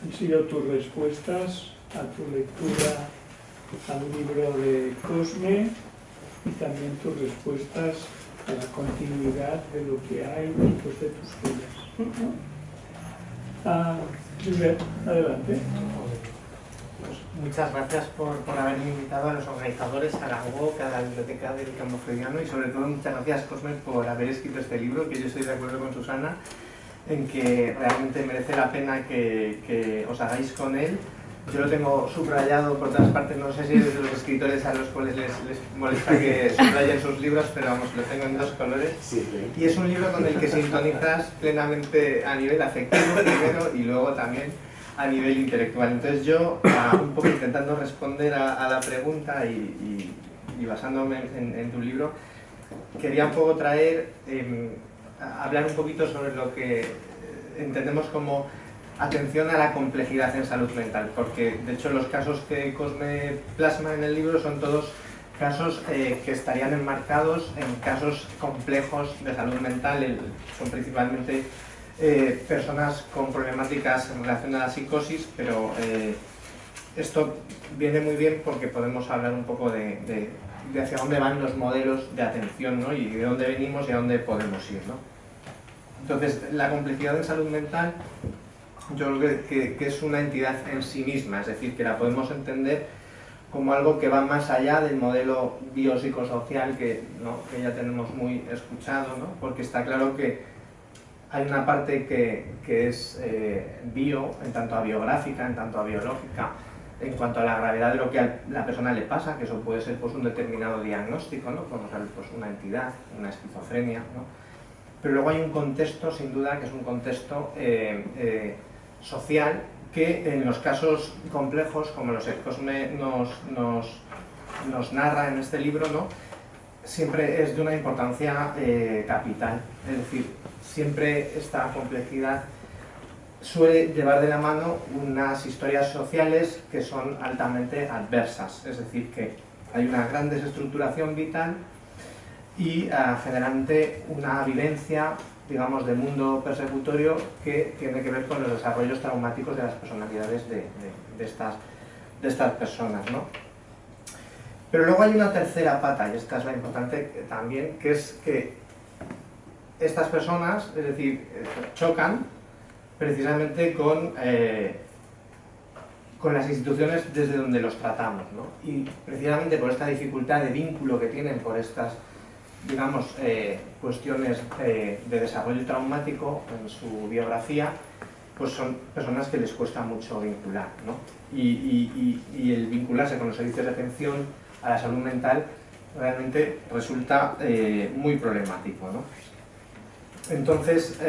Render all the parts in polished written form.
han sido tus respuestas a tu lectura al libro de Cosme y también tus respuestas a la continuidad de lo que hay después de tus vidas. Josep, adelante. Pues muchas gracias por haberme invitado, a los organizadores, a la UOC, a la Biblioteca del Campo Freudiano, y sobre todo muchas gracias, Cosme, por haber escrito este libro, que yo estoy de acuerdo con Susana en que realmente merece la pena que os hagáis con él. Yo lo tengo subrayado por todas partes, no sé si es de los escritores a los cuales les molesta que subrayen sus libros, pero vamos, lo tengo en dos colores. Y es un libro con el que sintonizas plenamente a nivel afectivo primero y luego también a nivel intelectual. Entonces yo, un poco intentando responder a la pregunta y basándome en tu libro, quería un poco traer, hablar un poquito sobre lo que entendemos como atención a la complejidad en salud mental, porque de hecho los casos que Cosme plasma en el libro son todos casos que estarían enmarcados en casos complejos de salud mental. Son principalmente personas con problemáticas en relación a la psicosis, pero esto viene muy bien porque podemos hablar un poco de hacia dónde van los modelos de atención, ¿no? Y de dónde venimos y a dónde podemos ir, ¿no? Entonces, la complejidad en salud mental yo creo que es una entidad en sí misma, es decir, que la podemos entender como algo que va más allá del modelo biopsicosocial que ya tenemos muy escuchado, ¿no? Porque está claro que hay una parte que es bio, en tanto a biográfica, en tanto a biológica, en cuanto a la gravedad de lo que a la persona le pasa, que eso puede ser pues, un determinado diagnóstico, ¿no? Podemos ver pues, una entidad, una esquizofrenia, ¿no? Pero luego hay un contexto, sin duda, que es un contexto social, que en los casos complejos, como los que Cosme nos narra en este libro, ¿no? Siempre es de una importancia capital. Es decir, siempre esta complejidad suele llevar de la mano unas historias sociales que son altamente adversas. Es decir, que hay una gran desestructuración vital y generalmente una vivencia, digamos, de mundo persecutorio que tiene que ver con los desarrollos traumáticos de las personalidades de estas personas, ¿no? Pero luego hay una tercera pata, y esta es la importante también, que es que estas personas, es decir, chocan precisamente con las instituciones desde donde los tratamos, ¿no? Y precisamente por esta dificultad de vínculo que tienen, por estas, digamos, cuestiones de desarrollo traumático en su biografía, pues son personas que les cuesta mucho vincular, ¿no? Y el vincularse con los servicios de atención a la salud mental realmente resulta muy problemático, ¿no? Entonces,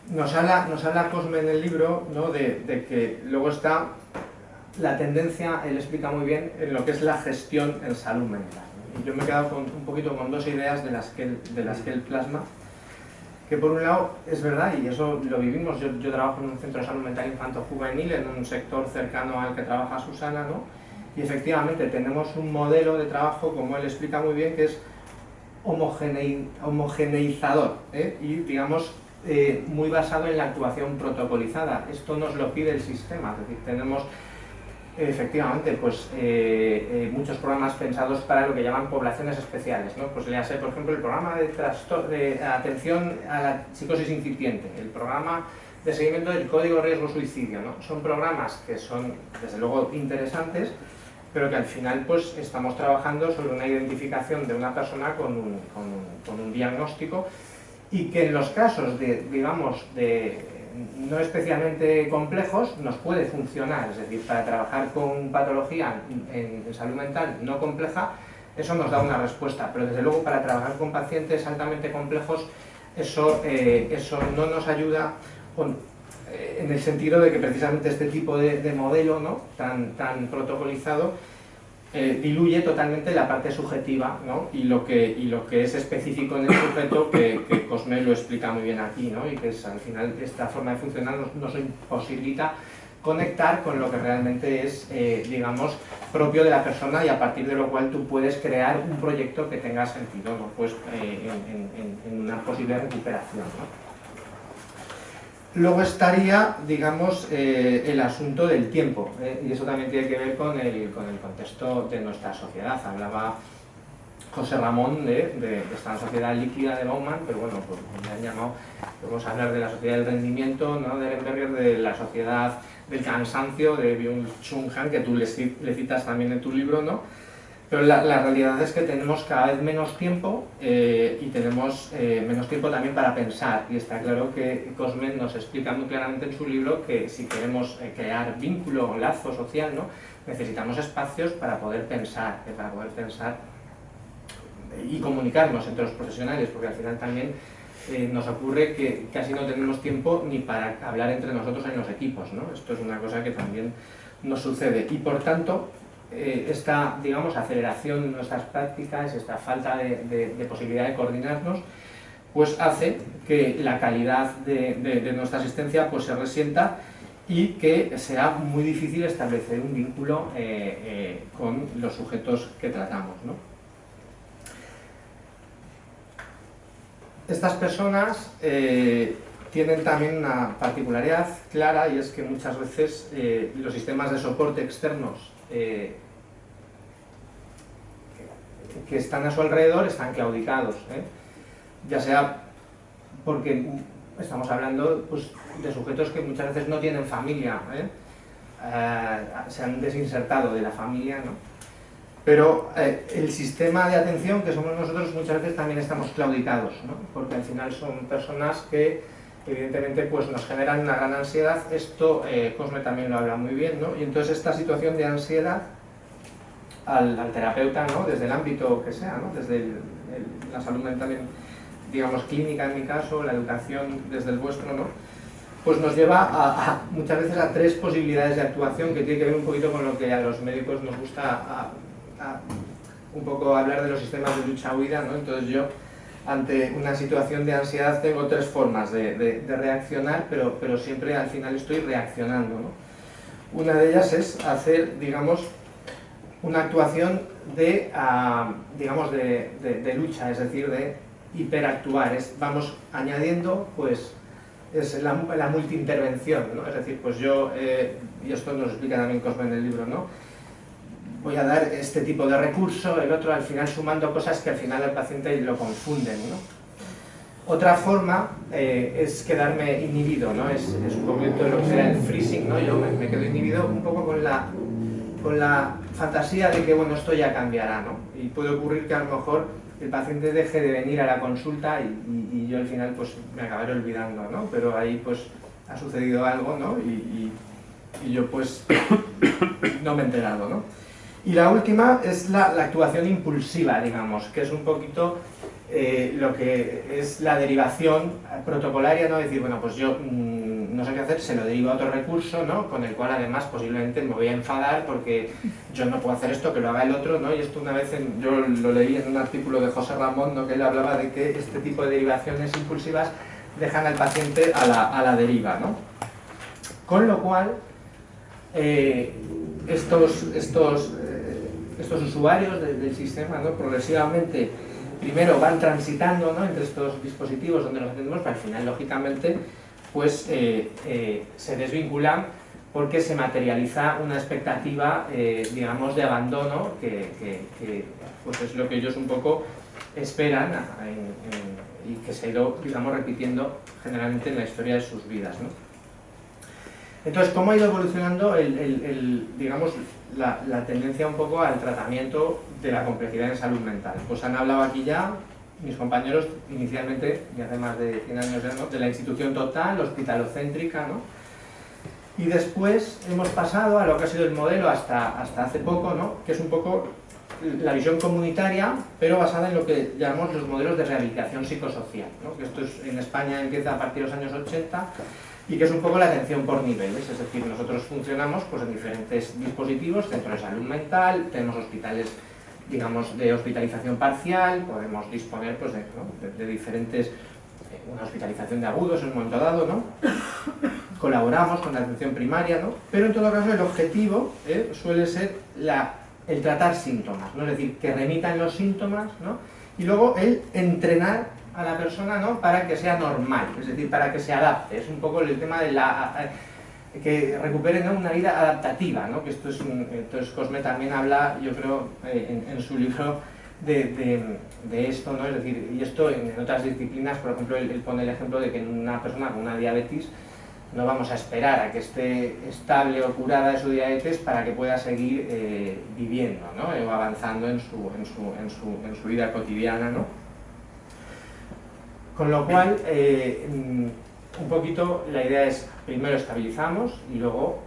nos habla Cosme en el libro, ¿no? de que luego está la tendencia, él explica muy bien, en lo que es la gestión en salud mental. Yo me he quedado un poquito con dos ideas de las que él plasma, que por un lado es verdad, y eso lo vivimos, yo trabajo en un centro de salud mental infanto-juvenil, en un sector cercano al que trabaja Susana, ¿no? Y efectivamente tenemos un modelo de trabajo, como él explica muy bien, que es homogeneizador, y digamos muy basado en la actuación protocolizada. Esto nos lo pide el sistema, es decir, tenemos efectivamente pues, muchos programas pensados para lo que llaman poblaciones especiales, ¿no? Pues léase, por ejemplo, el programa de atención a la psicosis incipiente, el programa de seguimiento del código riesgo suicidio, ¿no? Son programas que son, desde luego, interesantes, pero que al final pues, estamos trabajando sobre una identificación de una persona con un diagnóstico, y que en los casos digamos, no especialmente complejos nos puede funcionar. Es decir, para trabajar con patología en salud mental no compleja, eso nos da una respuesta, pero desde luego para trabajar con pacientes altamente complejos eso no nos ayuda en el sentido de que precisamente este tipo de modelo, ¿no? tan protocolizado diluye totalmente la parte subjetiva, ¿no? y lo que es específico en el sujeto, que Cosme lo explica muy bien aquí, ¿no? Y que es, al final esta forma de funcionar nos imposibilita conectar con lo que realmente es, digamos, propio de la persona, y a partir de lo cual tú puedes crear un proyecto que tenga sentido, ¿no? Pues en una posible recuperación, ¿no? Luego estaría, digamos, el asunto del tiempo, y eso también tiene que ver con el contexto de nuestra sociedad. Hablaba José Ramón de esta sociedad líquida de Bauman, pero bueno, pues me han llamado, vamos a hablar de la sociedad del rendimiento, ¿no?, de Ehrenberger, de la sociedad del cansancio, de Byung-Chul Han, que tú le citas también en tu libro, ¿no? Pero la realidad es que tenemos cada vez menos tiempo y tenemos menos tiempo también para pensar, y está claro que Cosmen nos explica muy claramente en su libro que si queremos crear vínculo, lazo social, ¿no?, necesitamos espacios para poder pensar, y comunicarnos entre los profesionales, porque al final también nos ocurre que casi no tenemos tiempo ni para hablar entre nosotros en los equipos, ¿no? Esto es una cosa que también nos sucede, y por tanto esta, digamos, aceleración en nuestras prácticas, esta falta de posibilidad de coordinarnos, pues hace que la calidad de nuestra asistencia pues se resienta y que sea muy difícil establecer un vínculo con los sujetos que tratamos, ¿no? Estas personas tienen también una particularidad clara, y es que muchas veces los sistemas de soporte externos que están a su alrededor están claudicados, ya sea porque estamos hablando pues, de sujetos que muchas veces no tienen familia, se han desinsertado de la familia, ¿no? Pero el sistema de atención que somos nosotros muchas veces también estamos claudicados, ¿no? Porque al final son personas que evidentemente pues, nos generan una gran ansiedad. Esto Cosme también lo habla muy bien, ¿no? Y entonces esta situación de ansiedad al terapeuta, ¿no?, desde el ámbito que sea, ¿no?, desde la salud mental, digamos clínica en mi caso, la educación desde el vuestro, ¿no?, pues nos lleva muchas veces a tres posibilidades de actuación que tiene que ver un poquito con lo que a los médicos nos gusta un poco hablar de los sistemas de lucha-huida, ¿no? Entonces yo, ante una situación de ansiedad, tengo tres formas de reaccionar, pero siempre al final estoy reaccionando, ¿no? Una de ellas es hacer, digamos, una actuación digamos, de lucha, es decir, de hiperactuar. Vamos añadiendo, pues, es la multiintervención, ¿no? Es decir, pues yo, y esto nos explica también Cosme en el libro, ¿no?, voy a dar este tipo de recurso, el otro, al final sumando cosas que al final al paciente lo confunden, ¿no? Otra forma es quedarme inhibido, ¿no? Es un poquito lo que será el freezing, ¿no? Yo me quedo inhibido un poco con la fantasía de que, bueno, esto ya cambiará, ¿no? Y puede ocurrir que a lo mejor el paciente deje de venir a la consulta y yo al final pues me acabaré olvidando, ¿no? Pero ahí pues ha sucedido algo, ¿no? Y yo pues no me he enterado, ¿no? Y la última es la actuación impulsiva, digamos, que es un poquito lo que es la derivación protocolaria, ¿no? Decir, bueno, pues yo no sé qué hacer, se lo derivo a otro recurso, ¿no?, con el cual además posiblemente me voy a enfadar porque yo no puedo hacer esto, que lo haga el otro, ¿no? Y esto una vez yo lo leí en un artículo de José Ramón, ¿no?, que él hablaba de que este tipo de derivaciones impulsivas dejan al paciente a la deriva, ¿no? Con lo cual, estos usuarios del sistema, ¿no?, progresivamente primero van transitando, ¿no?, entre estos dispositivos donde los atendemos, pero al final, lógicamente, pues se desvinculan porque se materializa una expectativa, digamos, de abandono que pues es lo que ellos un poco esperan y que se ha ido, digamos, repitiendo generalmente en la historia de sus vidas, ¿no? Entonces, ¿cómo ha ido evolucionando digamos, la tendencia un poco al tratamiento de la complejidad en salud mental? Pues han hablado aquí ya mis compañeros, inicialmente, y hace más de 100 años ya, ¿no?, de la institución total, hospitalocéntrica, ¿no? Y después hemos pasado a lo que ha sido el modelo hasta hace poco, ¿no?, que es un poco la visión comunitaria, pero basada en lo que llamamos los modelos de rehabilitación psicosocial, ¿no?, que esto en España empieza a partir de los años 80, y que es un poco la atención por niveles, es decir, nosotros funcionamos pues, en diferentes dispositivos, centros de salud mental, tenemos hospitales, digamos, de hospitalización parcial, podemos disponer pues, de diferentes, una hospitalización de agudos en un momento dado, ¿no? Colaboramos con la atención primaria, ¿no? Pero en todo caso el objetivo suele ser el tratar síntomas, ¿no? Es decir, que remitan los síntomas, ¿no?, y luego el entrenar a la persona, ¿no?, para que sea normal, es decir, para que se adapte. Es un poco el tema de que recuperen, ¿no?, una vida adaptativa, ¿no?, que esto es entonces Cosme también habla, yo creo, en su libro de esto, ¿no? Es decir, y esto en otras disciplinas, por ejemplo, él pone el ejemplo de que en una persona con una diabetes no vamos a esperar a que esté estable o curada de su diabetes para que pueda seguir viviendo, ¿no?, o avanzando en su vida cotidiana, ¿no? Con lo cual, un poquito la idea es, primero estabilizamos y luego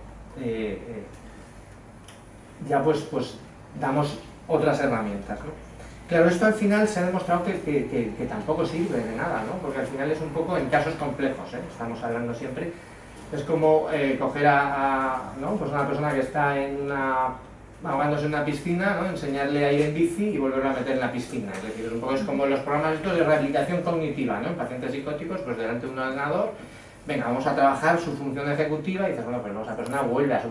ya pues damos otras herramientas, ¿no? Claro, esto al final se ha demostrado que tampoco sirve de nada, ¿no? Porque al final es un poco en casos complejos, estamos hablando siempre. Es como coger ¿no?, pues una persona que está ahogándose en una piscina, ¿no?, enseñarle a ir en bici y volverlo a meter en la piscina. Es decir, un poco es como los programas estos de rehabilitación cognitiva, ¿no?, en pacientes psicóticos, pues delante de un ordenador, venga, vamos a trabajar su función ejecutiva y dices, bueno, pues esa persona vuelve a su